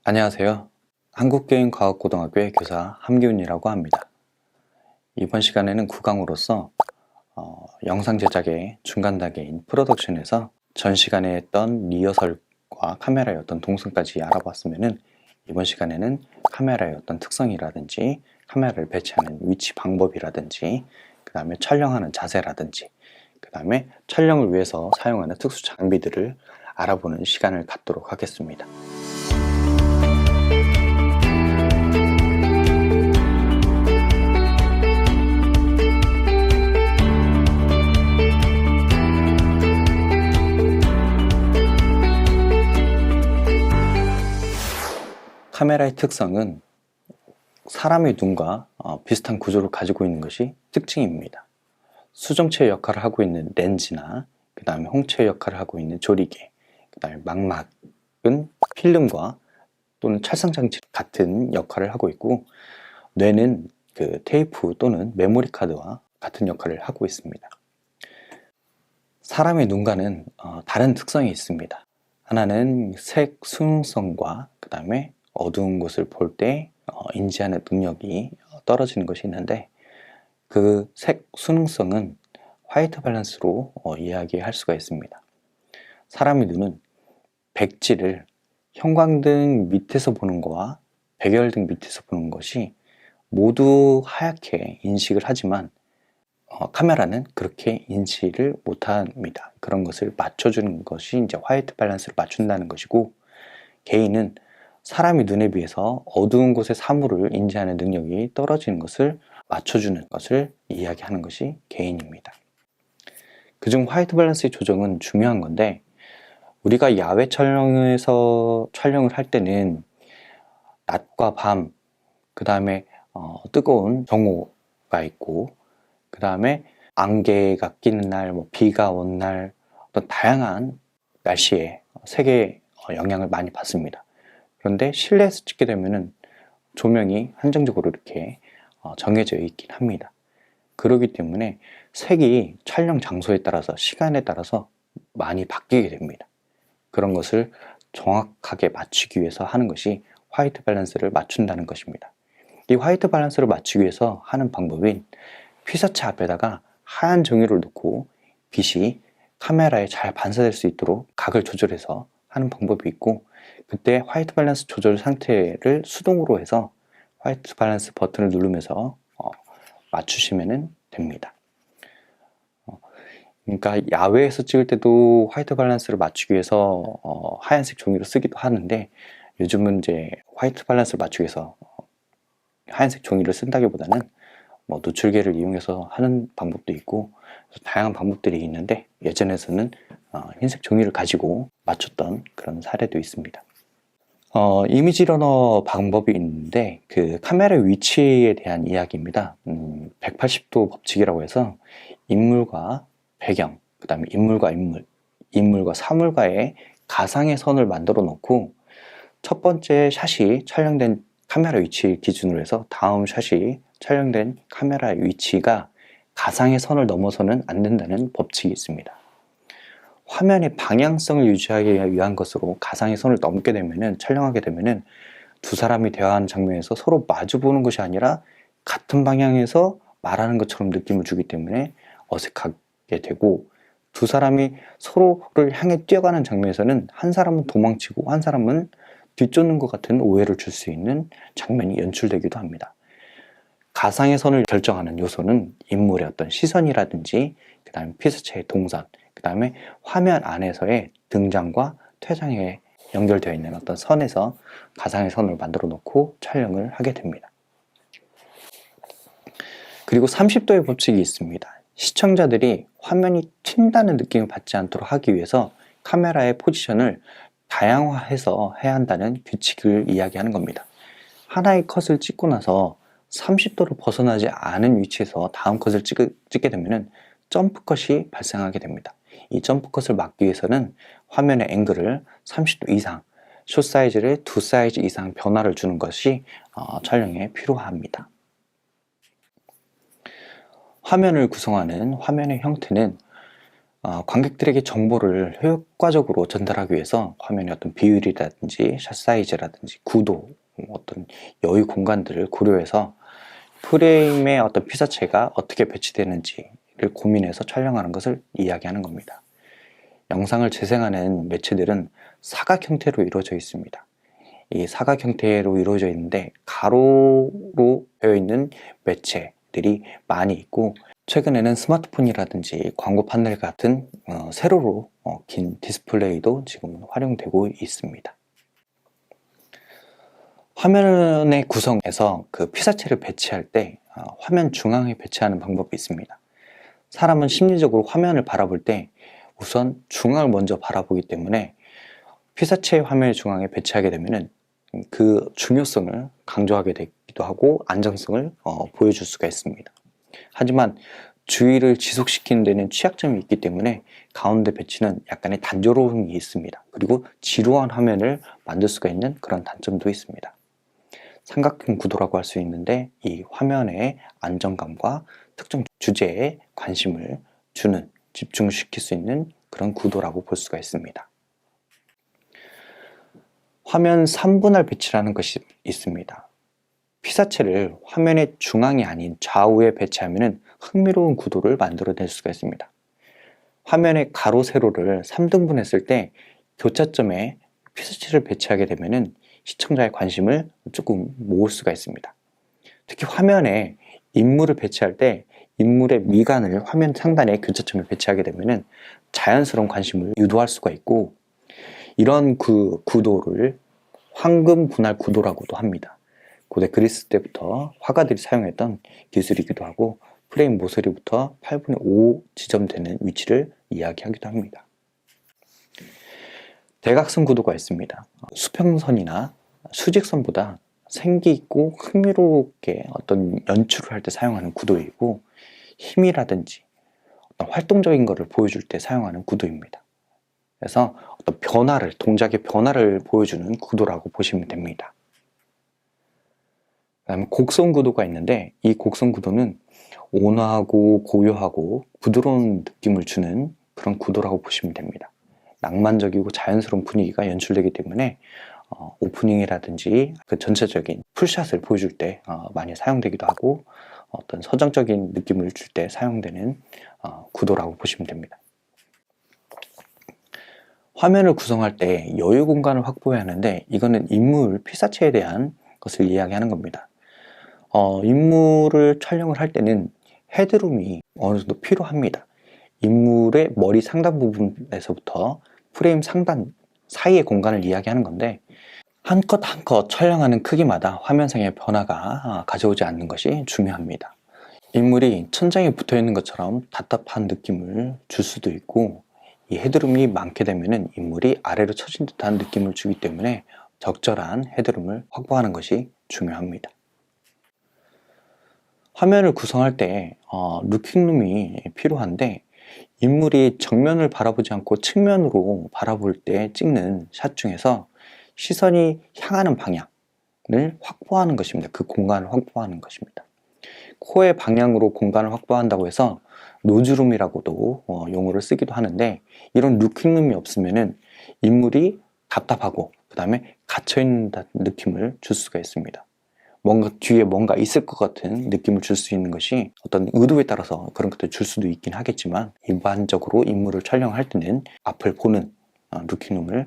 안녕하세요. 한국교인과학고등학교의 교사 함기훈이라고 합니다. 이번 시간에는 9강으로서 영상 제작의 중간 단계인 프로덕션에서 전 시간에 했던 리허설과 카메라의 어떤 동선까지 알아봤으면은 이번 시간에는 카메라의 어떤 특성이라든지 카메라를 배치하는 위치 방법이라든지 그 다음에 촬영하는 자세라든지 그 다음에 촬영을 위해서 사용하는 특수 장비들을 알아보는 시간을 갖도록 하겠습니다. 카메라의 특성은 사람의 눈과 비슷한 구조를 가지고 있는 것이 특징입니다. 수정체 역할을 하고 있는 렌즈나 그 다음에 홍채 역할을 하고 있는 조리개, 그 다음에 망막은 필름과 또는 찰상장치 같은 역할을 하고 있고, 뇌는 그 테이프 또는 메모리 카드와 같은 역할을 하고 있습니다. 사람의 눈과는 다른 특성이 있습니다. 하나는 색 순응성과 그 다음에 어두운 곳을 볼 때 인지하는 능력이 떨어지는 것이 있는데, 그 색 순응성은 화이트 밸런스로 이야기할 수가 있습니다. 사람의 눈은 백지를 형광등 밑에서 보는 것과 백열등 밑에서 보는 것이 모두 하얗게 인식을 하지만 카메라는 그렇게 인식을 못합니다. 그런 것을 맞춰주는 것이 이제 화이트 밸런스를 맞춘다는 것이고, 개인은 사람의 눈에 비해서 어두운 곳의 사물을 인지하는 능력이 떨어지는 것을 맞춰주는 것을 이야기하는 것이 개인입니다. 그중 화이트 밸런스의 조정은 중요한 건데, 우리가 야외 촬영에서 촬영을 할 때는 낮과 밤, 그 다음에 뜨거운 정오가 있고, 그 다음에 안개가 끼는 날, 비가 온 날, 어떤 다양한 날씨에 색의 영향을 많이 받습니다. 그런데 실내에서 찍게 되면은 조명이 한정적으로 이렇게 정해져 있긴 합니다. 그렇기 때문에 색이 촬영 장소에 따라서 시간에 따라서 많이 바뀌게 됩니다. 그런 것을 정확하게 맞추기 위해서 하는 것이 화이트 밸런스를 맞춘다는 것입니다. 이 화이트 밸런스를 맞추기 위해서 하는 방법인 피사체 앞에다가 하얀 종이를 놓고 빛이 카메라에 잘 반사될 수 있도록 각을 조절해서 하는 방법이 있고, 그때 화이트 밸런스 조절 상태를 수동으로 해서 화이트 밸런스 버튼을 누르면서 맞추시면 됩니다. 그러니까 야외에서 찍을 때도 화이트 밸런스를 맞추기 위해서 하얀색 종이를 쓰기도 하는데, 요즘은 이제 화이트 밸런스를 맞추기 위해서 하얀색 종이를 쓴다기보다는 노출계를 이용해서 하는 방법도 있고 다양한 방법들이 있는데, 예전에서는 흰색 종이를 가지고 맞췄던 그런 사례도 있습니다. 이미지 러너 방법이 있는데, 그 카메라 위치에 대한 이야기입니다. 180도 법칙이라고 해서 인물과 배경, 그 다음에 인물과 인물과 사물과의 가상의 선을 만들어 놓고, 첫 번째 샷이 촬영된 카메라 위치 기준으로 해서 다음 샷이 촬영된 카메라 위치가 가상의 선을 넘어서는 안 된다는 법칙이 있습니다. 화면의 방향성을 유지하기 위한 것으로 가상의 선을 넘게 되면은, 촬영하게 되면은 두 사람이 대화하는 장면에서 서로 마주 보는 것이 아니라 같은 방향에서 말하는 것처럼 느낌을 주기 때문에 어색하게 되고, 두 사람이 서로를 향해 뛰어가는 장면에서는 한 사람은 도망치고 한 사람은 뒤쫓는 것 같은 오해를 줄 수 있는 장면이 연출되기도 합니다. 가상의 선을 결정하는 요소는 인물의 어떤 시선이라든지, 그 다음에 피사체의 동선, 그 다음에 화면 안에서의 등장과 퇴장에 연결되어 있는 어떤 선에서 가상의 선을 만들어 놓고 촬영을 하게 됩니다. 그리고 30도의 법칙이 있습니다. 시청자들이 화면이 튄다는 느낌을 받지 않도록 하기 위해서 카메라의 포지션을 다양화해서 해야 한다는 규칙을 이야기하는 겁니다. 하나의 컷을 찍고 나서 30도를 벗어나지 않은 위치에서 다음 컷을 찍게 되면 점프 컷이 발생하게 됩니다. 이 점프 컷을 막기 위해서는 화면의 앵글을 30도 이상, 숏 사이즈를 2 사이즈 이상 변화를 주는 것이 촬영에 필요합니다. 화면을 구성하는 화면의 형태는 관객들에게 정보를 효과적으로 전달하기 위해서 화면의 어떤 비율이라든지 샷 사이즈라든지 구도, 어떤 여유 공간들을 고려해서 프레임의 어떤 피사체가 어떻게 배치되는지를 고민해서 촬영하는 것을 이야기하는 겁니다. 영상을 재생하는 매체들은 사각 형태로 이루어져 있습니다. 이 사각 형태로 이루어져 있는데 가로로 되어 있는 매체들이 많이 있고, 최근에는 스마트폰이라든지 광고 판넬 같은 세로로 긴 디스플레이도 지금 활용되고 있습니다. 화면의 구성에서 그 피사체를 배치할 때 화면 중앙에 배치하는 방법이 있습니다. 사람은 심리적으로 화면을 바라볼 때 우선 중앙을 먼저 바라보기 때문에 피사체 화면의 중앙에 배치하게 되면 그 중요성을 강조하게 되기도 하고 안정성을 보여줄 수가 있습니다. 하지만 주의를 지속시키는 데는 취약점이 있기 때문에 가운데 배치는 약간의 단조로움이 있습니다. 그리고 지루한 화면을 만들 수가 있는 그런 단점도 있습니다. 삼각형 구도라고 할 수 있는데, 이 화면의 안정감과 특정 주제에 관심을 주는, 집중시킬 수 있는 그런 구도라고 볼 수가 있습니다. 화면 3분할 배치라는 것이 있습니다. 피사체를 화면의 중앙이 아닌 좌우에 배치하면 흥미로운 구도를 만들어낼 수가 있습니다. 화면의 가로, 세로를 3등분 했을 때 교차점에 피사체를 배치하게 되면 시청자의 관심을 조금 모을 수가 있습니다. 특히 화면에 인물을 배치할 때 인물의 미간을 화면 상단에 교차점에 배치하게 되면 자연스러운 관심을 유도할 수가 있고, 이런 그 구도를 황금 분할 구도라고도 합니다. 고대 그리스 때부터 화가들이 사용했던 기술이기도 하고, 프레임 모서리부터 8분의 5 지점되는 위치를 이야기하기도 합니다. 대각선 구도가 있습니다. 수평선이나 수직선보다 생기 있고 흥미롭게 어떤 연출을 할 때 사용하는 구도이고, 힘이라든지 어떤 활동적인 것을 보여줄 때 사용하는 구도입니다. 그래서 어떤 변화를, 동작의 변화를 보여주는 구도라고 보시면 됩니다. 그다음에 곡선 구도가 있는데, 이 곡선 구도는 온화하고 고요하고 부드러운 느낌을 주는 그런 구도라고 보시면 됩니다. 낭만적이고 자연스러운 분위기가 연출되기 때문에 오프닝이라든지 그 전체적인 풀샷을 보여줄 때 많이 사용되기도 하고, 어떤 서정적인 느낌을 줄 때 사용되는 구도라고 보시면 됩니다. 화면을 구성할 때 여유 공간을 확보해야 하는데, 이거는 인물 피사체에 대한 것을 이야기하는 겁니다. 인물을 촬영을 할 때는 헤드룸이 어느 정도 필요합니다. 인물의 머리 상단 부분에서부터 프레임 상단 사이의 공간을 이야기하는 건데, 한 컷 한 컷 촬영하는 크기마다 화면상의 변화가 가져오지 않는 것이 중요합니다. 인물이 천장에 붙어 있는 것처럼 답답한 느낌을 줄 수도 있고, 이 헤드룸이 많게 되면 인물이 아래로 처진 듯한 느낌을 주기 때문에 적절한 헤드룸을 확보하는 것이 중요합니다. 화면을 구성할 때 루킹룸이 필요한데, 인물이 정면을 바라보지 않고 측면으로 바라볼 때 찍는 샷 중에서 시선이 향하는 방향을 확보하는 것입니다. 그 공간을 확보하는 것입니다. 코의 방향으로 공간을 확보한다고 해서 노즈룸이라고도 용어를 쓰기도 하는데, 이런 루킹룸이 없으면 인물이 답답하고 그 다음에 갇혀있는 느낌을 줄 수가 있습니다. 뭔가 뒤에 뭔가 있을 것 같은 느낌을 줄 수 있는 것이 어떤 의도에 따라서 그런 것들을 줄 수도 있긴 하겠지만, 일반적으로 인물을 촬영할 때는 앞을 보는 루킹룸을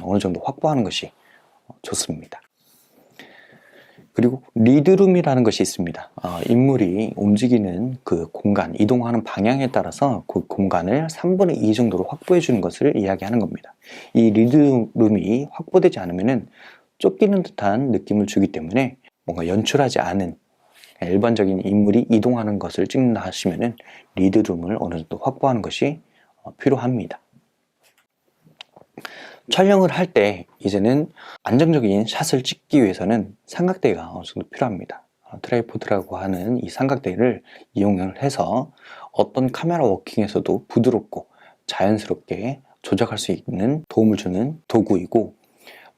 어느 정도 확보하는 것이 좋습니다. 그리고 리드룸이라는 것이 있습니다. 인물이 움직이는 그 공간, 이동하는 방향에 따라서 그 공간을 3분의 2 정도로 확보해 주는 것을 이야기하는 겁니다. 이 리드룸이 확보되지 않으면 쫓기는 듯한 느낌을 주기 때문에 뭔가 연출하지 않은 일반적인 인물이 이동하는 것을 찍는다 하시면 리드룸을 어느 정도 확보하는 것이 필요합니다. 촬영을 할 때 이제는 안정적인 샷을 찍기 위해서는 삼각대가 어느 정도 필요합니다. 트라이포드라고 하는 이 삼각대를 이용을 해서 어떤 카메라 워킹에서도 부드럽고 자연스럽게 조작할 수 있는 도움을 주는 도구이고,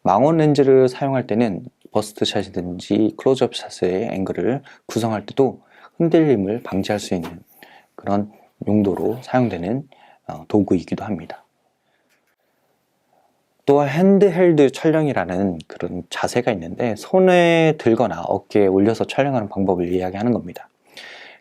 망원 렌즈를 사용할 때는 버스트 샷이든지 클로즈업 샷의 앵글을 구성할 때도 흔들림을 방지할 수 있는 그런 용도로 사용되는 도구이기도 합니다. 또 핸드헬드 촬영이라는 그런 자세가 있는데 손에 들거나 어깨에 올려서 촬영하는 방법을 이야기하는 겁니다.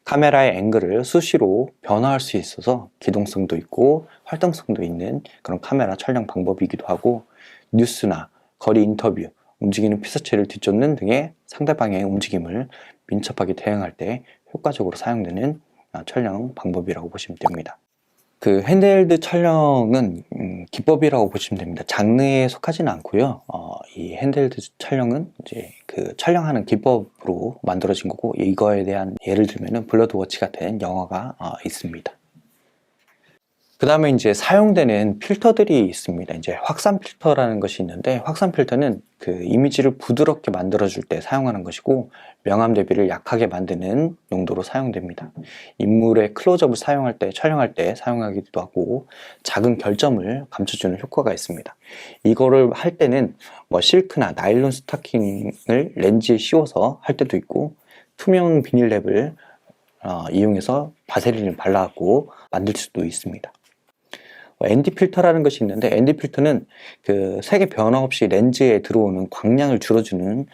카메라의 앵글을 수시로 변화할 수 있어서 기동성도 있고 활동성도 있는 그런 카메라 촬영 방법이기도 하고, 뉴스나 거리 인터뷰, 움직이는 피사체를 뒤쫓는 등의 상대방의 움직임을 민첩하게 대응할 때 효과적으로 사용되는 촬영 방법이라고 보시면 됩니다. 그 핸드헬드 촬영은 기법이라고 보시면 됩니다. 장르에 속하지는 않고요. 이 핸드헬드 촬영은 이제 그 촬영하는 기법으로 만들어진 거고, 이거에 대한 예를 들면은 블러드워치 같은 영화가 있습니다. 그 다음에 이제 사용되는 필터들이 있습니다. 이제 확산 필터라는 것이 있는데, 확산 필터는 그 이미지를 부드럽게 만들어줄 때 사용하는 것이고, 명암 대비를 약하게 만드는 용도로 사용됩니다. 인물의 클로즈업을 사용할 때, 촬영할 때 사용하기도 하고, 작은 결점을 감춰주는 효과가 있습니다. 이거를 할 때는 뭐 실크나 나일론 스타킹을 렌즈에 씌워서 할 때도 있고, 투명 비닐랩을 이용해서 바세린을 발라갖고 만들 수도 있습니다. ND 필터라는 것이 있는데, ND 필터는 그 색의 변화 없이 렌즈에 들어오는 광량을 줄여주는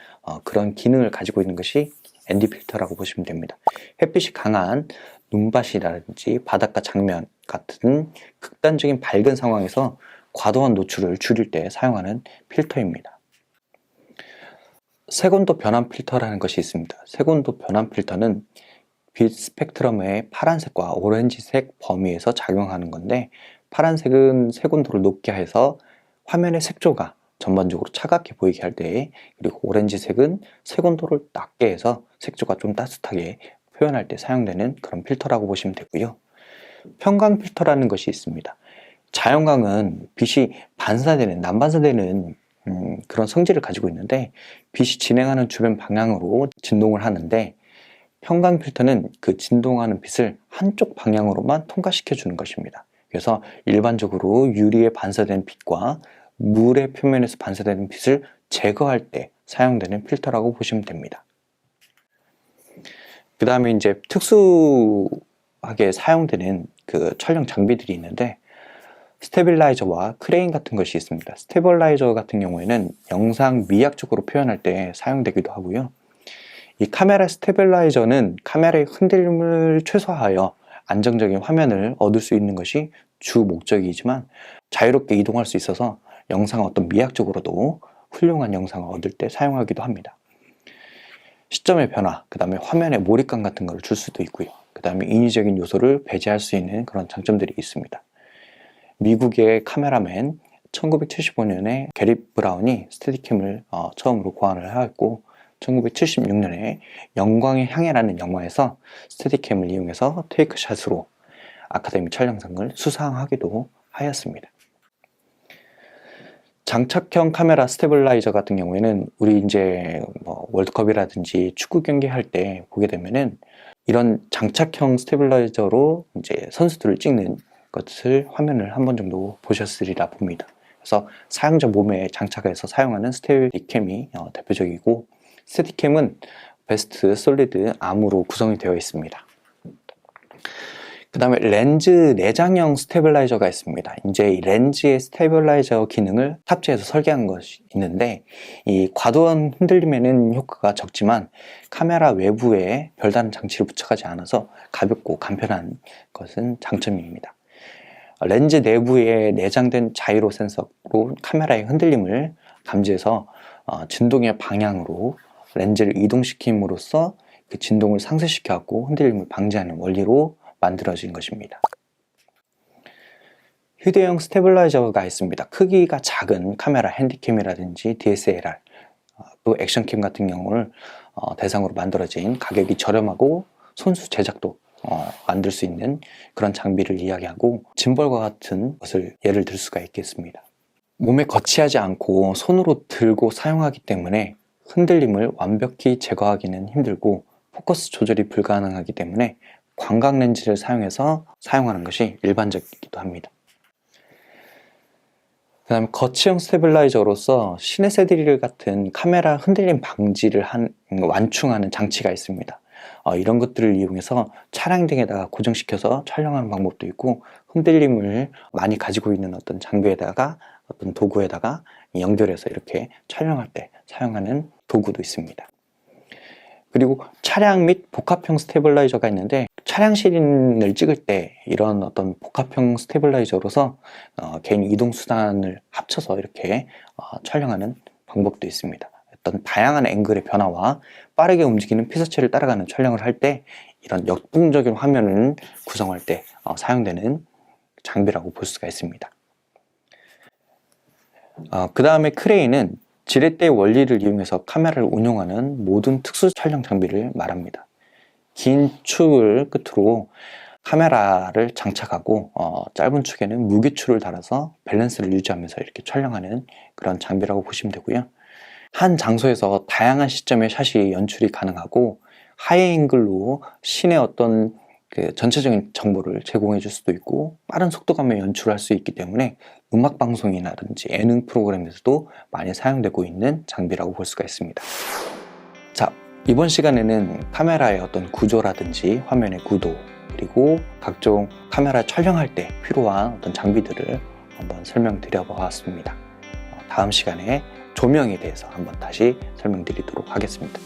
그런 기능을 가지고 있는 것이 ND 필터라고 보시면 됩니다. 햇빛이 강한 눈밭이라든지 바닷가 장면 같은 극단적인 밝은 상황에서 과도한 노출을 줄일 때 사용하는 필터입니다. 색온도 변환 필터라는 것이 있습니다. 색온도 변환 필터는 빛 스펙트럼의 파란색과 오렌지색 범위에서 작용하는 건데, 파란색은 색온도를 높게 해서 화면의 색조가 전반적으로 차갑게 보이게 할 때, 그리고 오렌지색은 색온도를 낮게 해서 색조가 좀 따뜻하게 표현할 때 사용되는 그런 필터라고 보시면 되고요. 편광 필터라는 것이 있습니다. 자연광은 빛이 반사되는, 난반사되는 그런 성질을 가지고 있는데, 빛이 진행하는 주변 방향으로 진동을 하는데, 편광 필터는 그 진동하는 빛을 한쪽 방향으로만 통과시켜 주는 것입니다. 그래서 일반적으로 유리에 반사된 빛과 물의 표면에서 반사되는 빛을 제거할 때 사용되는 필터라고 보시면 됩니다. 그 다음에 이제 특수하게 사용되는 그 촬영 장비들이 있는데, 스테빌라이저와 크레인 같은 것이 있습니다. 스테빌라이저 같은 경우에는 영상 미약적으로 표현할 때 사용되기도 하고요. 이 카메라 스테빌라이저는 카메라의 흔들림을 최소화하여 안정적인 화면을 얻을 수 있는 것이 주 목적이지만, 자유롭게 이동할 수 있어서 영상의 어떤 미학적으로도 훌륭한 영상을 얻을 때 사용하기도 합니다. 시점의 변화, 그 다음에 화면의 몰입감 같은 걸 줄 수도 있고요. 그 다음에 인위적인 요소를 배제할 수 있는 그런 장점들이 있습니다. 미국의 카메라맨 1975년에 게리 브라운이 스테디캠을 처음으로 고안을 하였고, 1976년에 영광의 향해라는 영화에서 스테디캠을 이용해서 테이크샷으로 아카데미 촬영상을 수상하기도 하였습니다. 장착형 카메라 스테빌라이저 같은 경우에는 우리 이제 뭐 월드컵이라든지 축구 경기 할 때 보게 되면은 이런 장착형 스테빌라이저로 이제 선수들을 찍는 것을 화면을 한 번 정도 보셨으리라 봅니다. 그래서 사용자 몸에 장착해서 사용하는 스테디캠이 대표적이고, 스테디캠은 베스트 솔리드 암으로 구성이 되어 있습니다. 그 다음에 렌즈 내장형 스테빌라이저가 있습니다. 이제 이 렌즈의 스테빌라이저 기능을 탑재해서 설계한 것이 있는데, 이 과도한 흔들림에는 효과가 적지만 카메라 외부에 별다른 장치를 부착하지 않아서 가볍고 간편한 것은 장점입니다. 렌즈 내부에 내장된 자이로 센서로 카메라의 흔들림을 감지해서 진동의 방향으로 렌즈를 이동시킴으로써 그 진동을 상쇄시켜갖고 흔들림을 방지하는 원리로 만들어진 것입니다. 휴대용 스테빌라이저가 있습니다. 크기가 작은 카메라 핸디캠이라든지 DSLR, 또 액션캠 같은 경우를 대상으로 만들어진 가격이 저렴하고 손수 제작도 만들 수 있는 그런 장비를 이야기하고, 짐벌과 같은 것을 예를 들 수가 있겠습니다. 몸에 거치하지 않고 손으로 들고 사용하기 때문에 흔들림을 완벽히 제거하기는 힘들고 포커스 조절이 불가능하기 때문에 광각 렌즈를 사용해서 사용하는 것이 일반적이기도 합니다. 그 다음에 거치형 스테빌라이저로서 시네세드릴 같은 카메라 흔들림 방지를 완충하는 장치가 있습니다. 이런 것들을 이용해서 차량 등에다가 고정시켜서 촬영하는 방법도 있고, 흔들림을 많이 가지고 있는 어떤 장비에다가 어떤 도구에다가 연결해서 이렇게 촬영할 때 사용하는 도구도 있습니다. 그리고 차량 및 복합형 스테빌라이저가 있는데, 차량 시린을 찍을 때 이런 어떤 복합형 스테빌라이저로서 개인 이동 수단을 합쳐서 이렇게 촬영하는 방법도 있습니다. 어떤 다양한 앵글의 변화와 빠르게 움직이는 피사체를 따라가는 촬영을 할 때 이런 역동적인 화면을 구성할 때 사용되는 장비라고 볼 수가 있습니다. 그 다음에 크레인은 지렛대의 원리를 이용해서 카메라를 운용하는 모든 특수 촬영 장비를 말합니다. 긴 축을 끝으로 카메라를 장착하고 짧은 축에는 무게추를 달아서 밸런스를 유지하면서 이렇게 촬영하는 그런 장비라고 보시면 되고요. 한 장소에서 다양한 시점의 샷이 연출이 가능하고 하이앵글로 씬의 어떤 전체적인 정보를 제공해 줄 수도 있고 빠른 속도감에 연출할 수 있기 때문에 음악 방송이라든지 예능 프로그램에서도 많이 사용되고 있는 장비라고 볼 수가 있습니다. 자, 이번 시간에는 카메라의 어떤 구조라든지 화면의 구도, 그리고 각종 카메라 촬영할 때 필요한 어떤 장비들을 한번 설명드려 보았습니다. 다음 시간에 조명에 대해서 한번 다시 설명드리도록 하겠습니다.